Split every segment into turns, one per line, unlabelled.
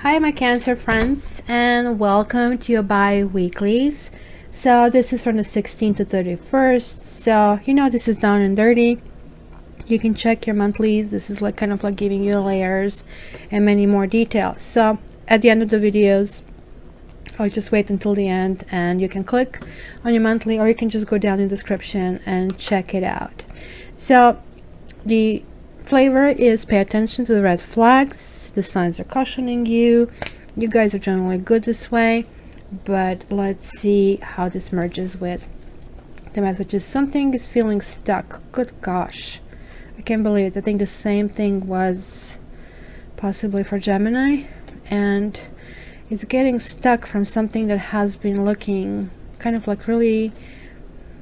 Hi, my Cancer friends, and welcome to your bi-weeklies. So this is from the 16th to 31st. So this is down and dirty. You can check your monthlies. This is like kind of like giving you layers and many more details. So at the end of the videos, I'll just wait until the end and you can click on your monthly, or you can just go down in the description and check it out. So the flavor is pay attention to the red flags. The signs are cautioning you. You guys are generally good this way, but let's see how this merges with the messages. Something is feeling stuck. Good gosh, I can't believe it. I think the same thing was possibly for Gemini, and it's getting stuck from something that has been looking kind of like really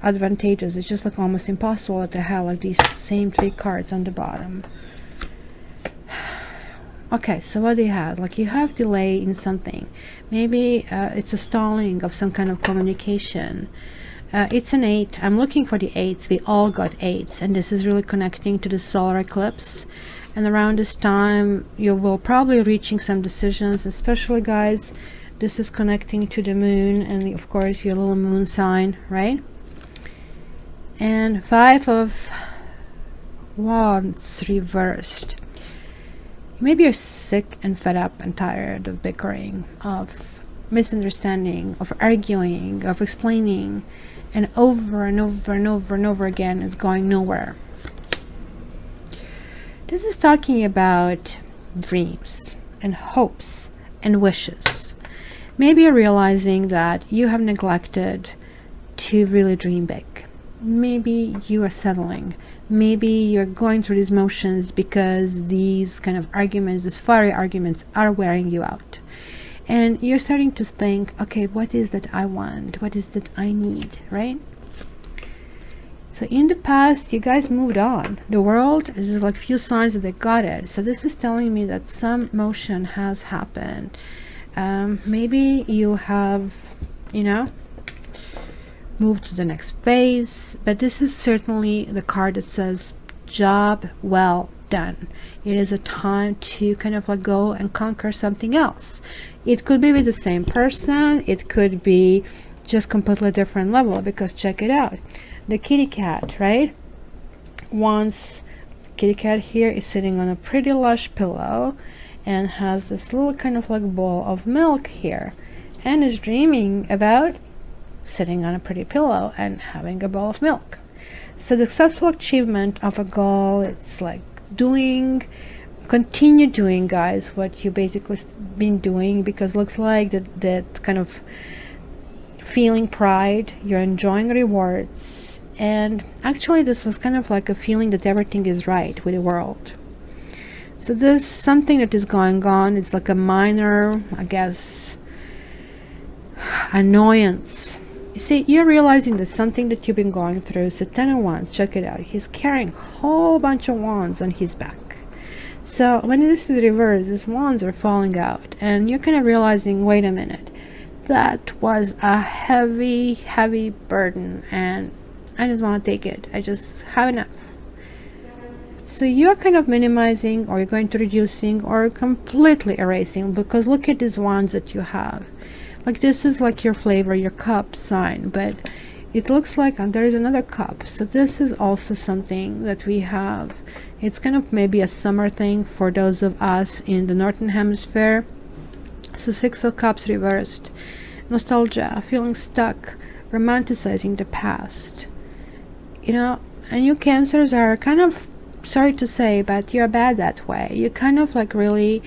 advantageous. It's just like almost impossible to have like these same three cards on the bottom. Okay, so what do you have? Like you have delay in something. Maybe it's a stalling of some kind of communication. It's an 8. I'm looking for the 8s. We all got 8s, and this is really connecting to the solar eclipse. And around this time, you will probably reaching some decisions, especially guys. This is connecting to the moon, and of course your little moon sign, right? And 5 of Wands reversed. Maybe you're sick and fed up and tired of bickering, of misunderstanding, of arguing, of explaining, and over and over and over and over again is going nowhere. This is talking about dreams and hopes and wishes. Maybe you're realizing that you have neglected to really dream big. Maybe you are settling. Maybe you're going through these motions because these kind of arguments, these fiery arguments, are wearing you out. And you're starting to think, okay, what is that I want? What is that I need, right? So in the past, you guys moved on. The world, this is like few signs that they got it. So this is telling me that some motion has happened. Maybe you have, move to the next phase, but this is certainly the card that says job well done. It is a time to kind of like go and conquer something else. It could be with the same person, it could be just completely different level, because check it out, the kitty cat, right? Once kitty cat here is sitting on a pretty lush pillow and has this little kind of like bowl of milk here, and is dreaming about sitting on a pretty pillow and having a bowl of milk. So the successful achievement of a goal, it's like continue doing, guys, what you basically been doing, because looks like that kind of feeling pride, you're enjoying rewards, and actually this was kind of like a feeling that everything is right with the world. So there's something that is going on. It's like a minor, I guess, annoyance. You see, you're realizing that something that you've been going through. So 10 of Wands, check it out. He's carrying a whole bunch of wands on his back. So when this is reversed, these wands are falling out, and you're kind of realizing, wait a minute, that was a heavy, heavy burden, and I just want to take it. I just have enough. So you're kind of minimizing, or you're going to reducing, or completely erasing, because look at these wands that you have. Like this is like your flavor, your cup sign, but it looks like there is another cup. So this is also something that we have. It's kind of maybe a summer thing for those of us in the northern hemisphere. So 6 of Cups reversed. Nostalgia, feeling stuck, romanticizing the past. And you Cancers are kind of, sorry to say, but you're bad that way. You kind of like really,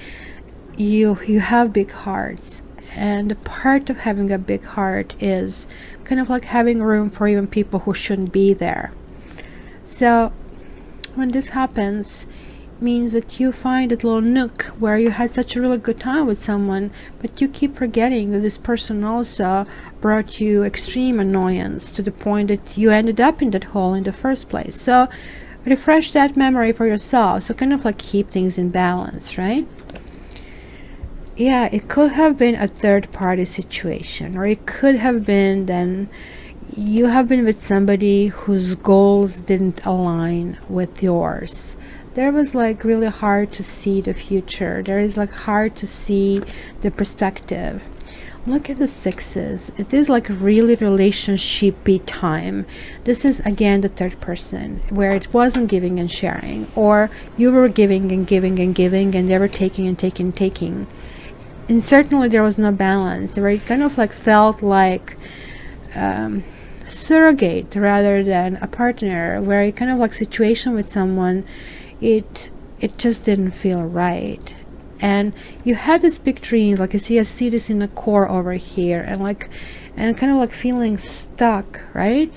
you have big hearts. And the part of having a big heart is kind of like having room for even people who shouldn't be there. So when this happens, means that you find that little nook where you had such a really good time with someone, but you keep forgetting that this person also brought you extreme annoyance to the point that you ended up in that hole in the first place. So refresh that memory for yourself. So kind of like keep things in balance, right? Yeah, it could have been a third-party situation, or it could have been then you have been with somebody whose goals didn't align with yours. there was like really hard to see the future. There is like hard to see the perspective. Look at the sixes. It is like really relationshipy time. This is again the third person, where it wasn't giving and sharing, or you were giving and giving and giving, and they were taking and taking and taking. And certainly there was no balance, where it kind of like felt like surrogate rather than a partner, where it kind of like situation with someone, it just didn't feel right. And you had this big dream, like I see this in the core over here, and kind of like feeling stuck, right?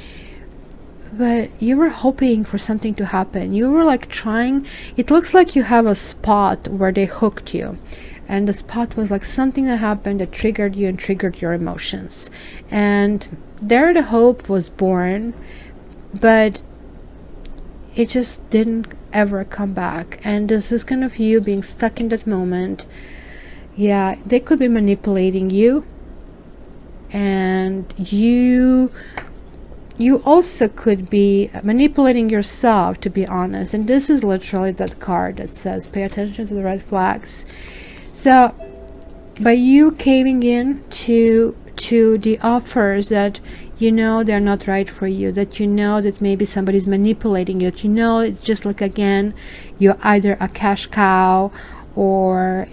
But you were hoping for something to happen. You were like trying. It looks like you have a spot where they hooked you, and the spot was like something that happened that triggered you and triggered your emotions, and there the hope was born, but it just didn't ever come back. And this is kind of you being stuck in that moment. Yeah, they could be manipulating you, and you also could be manipulating yourself, to be honest. And this is literally that card that says pay attention to the red flags. So by you caving in to the offers that you know they're not right for you, that you know that maybe somebody's manipulating you, that you know it's just like, again, you're either a cash cow, or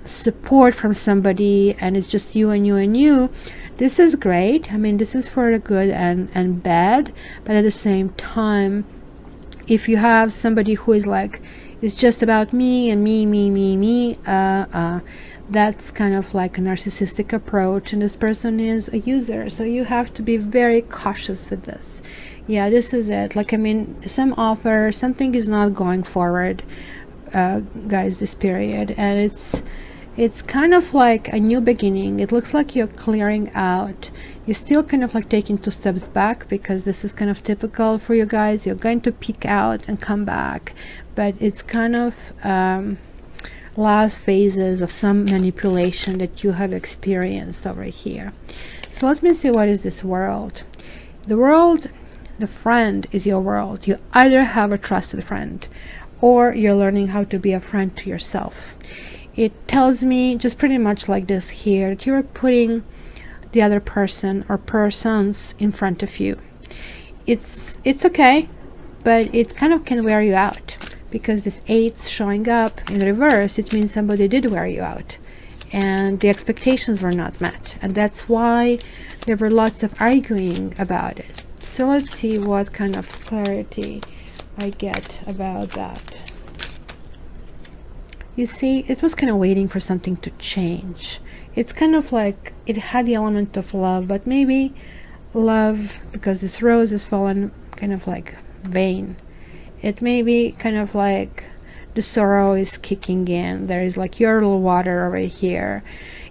support from somebody, and it's just you and you and you. This is great. This is for the good and bad, but at the same time, if you have somebody who is like, it's just about me and me, that's kind of like a narcissistic approach, and this person is a user, so you have to be very cautious with this. Yeah, this is it. Some offer, something is not going forward, guys, this period, and it's kind of like a new beginning. It looks like you're clearing out. You're still kind of like taking 2 steps back, because this is kind of typical for you guys. You're going to peek out and come back, but it's kind of last phases of some manipulation that you have experienced over here. So let me see, what is this world? The world, the friend is your world. You either have a trusted friend, or you're learning how to be a friend to yourself. It tells me just pretty much like this here, that you're putting the other person or persons in front of you. It's okay, but it kind of can wear you out, because this 8's showing up in reverse. It means somebody did wear you out, and the expectations were not met, and that's why there were lots of arguing about it. So let's see what kind of clarity I get about that. You see, it was kind of waiting for something to change. It's kind of like it had the element of love, but maybe love, because this rose is fallen kind of like vain. It may be kind of like the sorrow is kicking in. There is like your little water over here.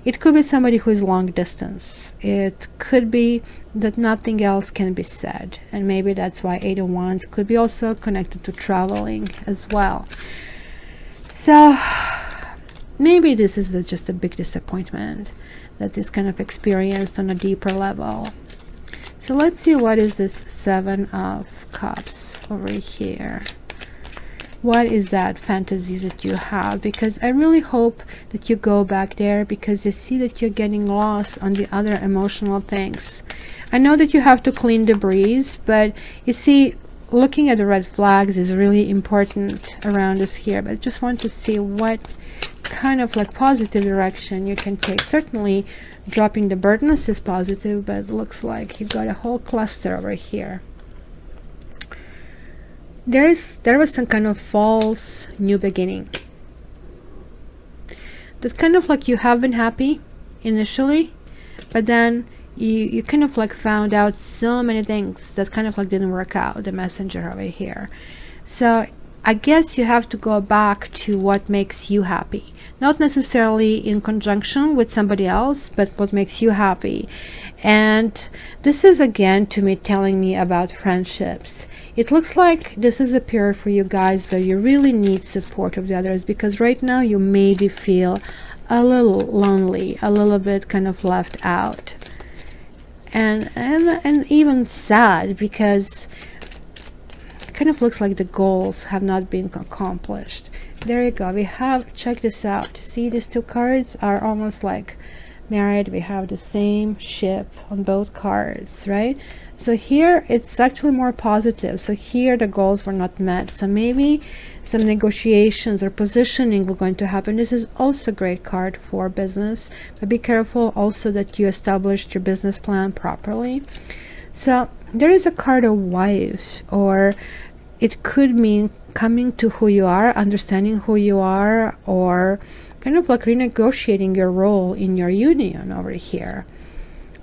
It could be somebody who is long distance. It could be that nothing else can be said, and maybe that's why 8 of Wands could be also connected to traveling as well. So maybe this is just a big disappointment that is kind of experienced on a deeper level. So let's see, what is this 7 of Cups over here? What is that fantasies that you have? Because I really hope that you go back there, because I see that you're getting lost on the other emotional things. I know that you have to clean debris, but you see, looking at the red flags is really important around us here. But I just want to see what kind of like positive direction you can take. Certainly dropping the burdens is positive, but it looks like you've got a whole cluster over here. There was some kind of false new beginning. That kind of like you have been happy initially, but then you kind of like found out so many things that kind of like didn't work out, the messenger over here. So I guess you have to go back to what makes you happy, not necessarily in conjunction with somebody else, but what makes you happy. And this is again to me telling me about friendships. It looks like this is a period for you guys that you really need support of the others, because right now you maybe feel a little lonely, a little bit kind of left out, and even sad, because kind of looks like the goals have not been accomplished. There you go. We have, check this out. See, these two cards are almost like married. We have the same ship on both cards, right? So here it's actually more positive. So here the goals were not met. So maybe some negotiations or positioning were going to happen. This is also a great card for business, but be careful also that you established your business plan properly. So there is a card of wife, or it could mean coming to who you are, understanding who you are, or kind of like renegotiating your role in your union over here,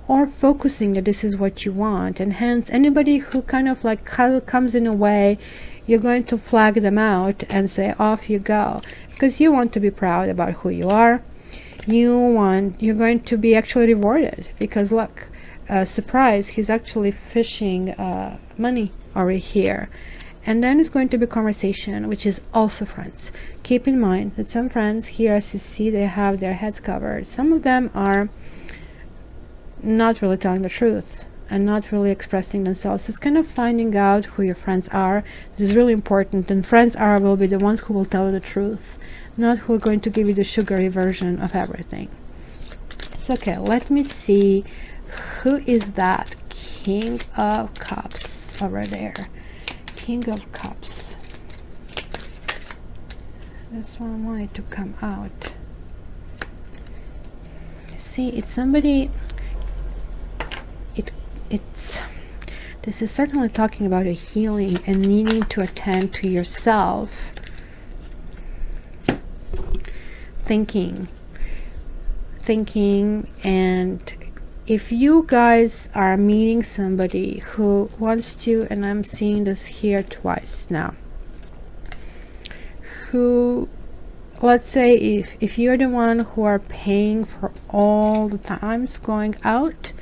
or focusing that this is what you want. And hence anybody who kind of like comes in a way, you're going to flag them out and say off you go, because you want to be proud about who you are. You're going to be actually rewarded, because look, surprise, he's actually fishing money over here. And then it's going to be conversation, which is also friends. Keep in mind that some friends here, as you see, they have their heads covered. Some of them are not really telling the truth and not really expressing themselves. It's kind of finding out who your friends are. This is really important. And friends will be the ones who will tell you the truth, not who are going to give you the sugary version of everything. So, okay, let me see. Who is that King of Cups over there? King of Cups. This one wanted to come out. See, it's somebody. This is certainly talking about a healing and needing to attend to yourself. Thinking, and if you guys are meeting somebody who wants to, and I'm seeing this here twice now, who, let's say if you're the one who are paying for all the times going out,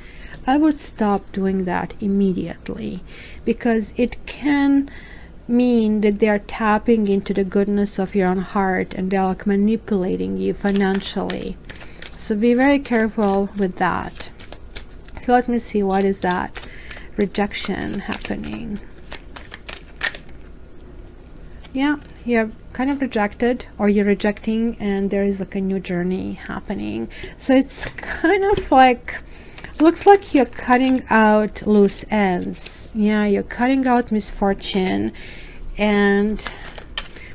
I would stop doing that immediately, because it can mean that they're tapping into the goodness of your own heart and they're like manipulating you financially. So be very careful with that. So let me see, what is that rejection happening? Yeah, you're kind of rejected, or you're rejecting, and there is like a new journey happening. So it's kind of like, looks like you're cutting out loose ends. Yeah, you're cutting out misfortune, and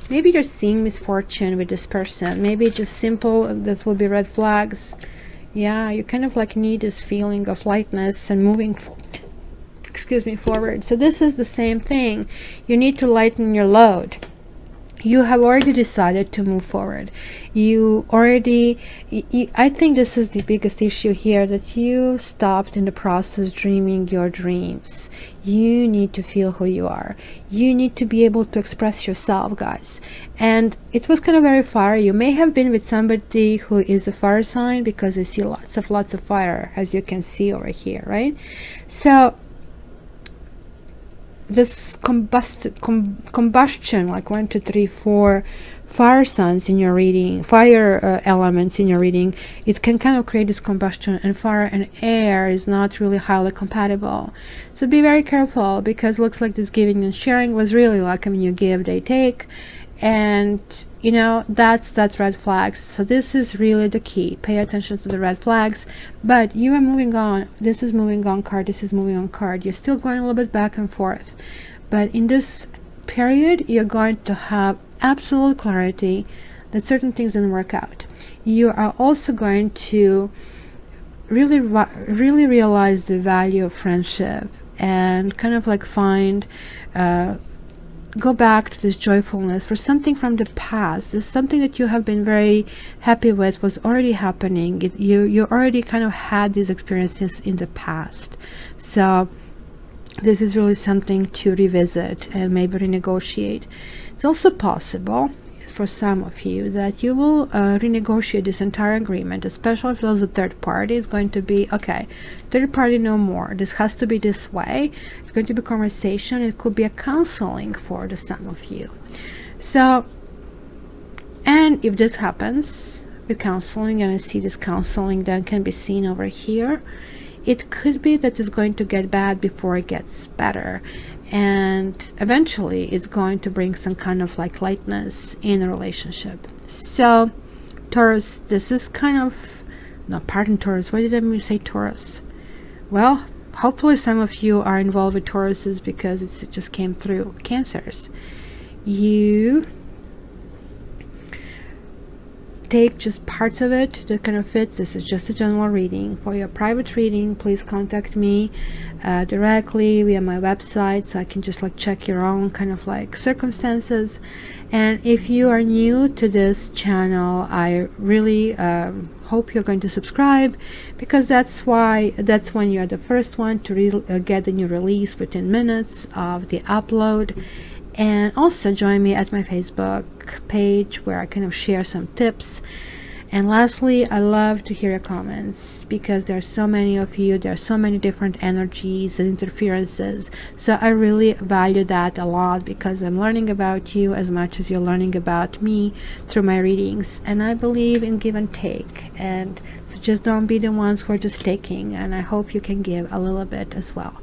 maybe you're seeing misfortune with this person. Maybe just simple, that will be red flags. Yeah, you kind of like need this feeling of lightness and moving forward. So this is the same thing. You need to lighten your load. You have already decided to move forward. I think this is the biggest issue here, that you stopped in the process dreaming your dreams. You need to feel who you are. You need to be able to express yourself, guys. And it was kind of very fire. You may have been with somebody who is a fire sign, because I see lots of fire, as you can see over here, right? So this combustion, like 1 2 3 4 fire signs in your reading, fire elements in your reading, it can kind of create this combustion, and fire and air is not really highly compatible. So be very careful, because it looks like this giving and sharing was really like, I mean, you give, they take, and you know, that's red flags. So this is really the key. Pay attention to the red flags. But you are moving on. This is moving on card, this is moving on card. You're still going a little bit back and forth, but in this period you're going to have absolute clarity that certain things didn't work out. You are also going to really realize the value of friendship, and kind of like find go back to this joyfulness for something from the past. This is something that you have been very happy with, was already happening. You already kind of had these experiences in the past. So this is really something to revisit and maybe renegotiate. It's also possible for some of you that you will renegotiate this entire agreement, especially if there's a third party. It's going to be, okay, third party no more, this has to be this way. It's going to be conversation. It could be a counseling for the some of you. So, and if this happens with counseling, and I see this counseling then can be seen over here, it could be that it's going to get bad before it gets better, and eventually it's going to bring some kind of like lightness in a relationship. So Taurus, this is kind of, no, pardon Taurus, why did I say Taurus? Well, hopefully some of you are involved with Tauruses, because it just came through. Cancers, you take just parts of it that kind of fits. This is just a general reading. For your private reading, please contact me directly via my website, so I can just like check your own kind of like circumstances. And if you are new to this channel, I really hope you're going to subscribe, because that's when you're the first one to get the new release within minutes of the upload. And also join me at my Facebook page, where I kind of share some tips. And lastly, I love to hear your comments, because there are so many of you, there are so many different energies and interferences. So I really value that a lot, because I'm learning about you as much as you're learning about me through my readings. And I believe in give and take, and so just don't be the ones who are just taking, and I hope you can give a little bit as well.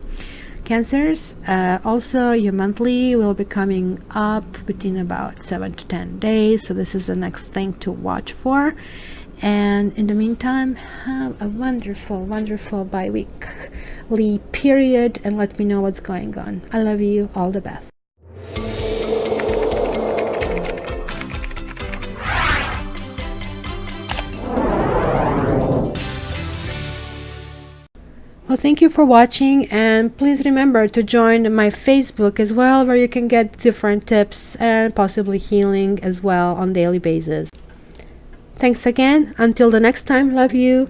Cancers, also your monthly will be coming up within about 7 to 10 days, so this is the next thing to watch for. And in the meantime, have a wonderful bi-weekly period, and let me know what's going on. I love you. All the best. Well, thank you for watching, and please remember to join my Facebook as well, where you can get different tips and possibly healing as well on daily basis. Thanks again. Until the next time, love you.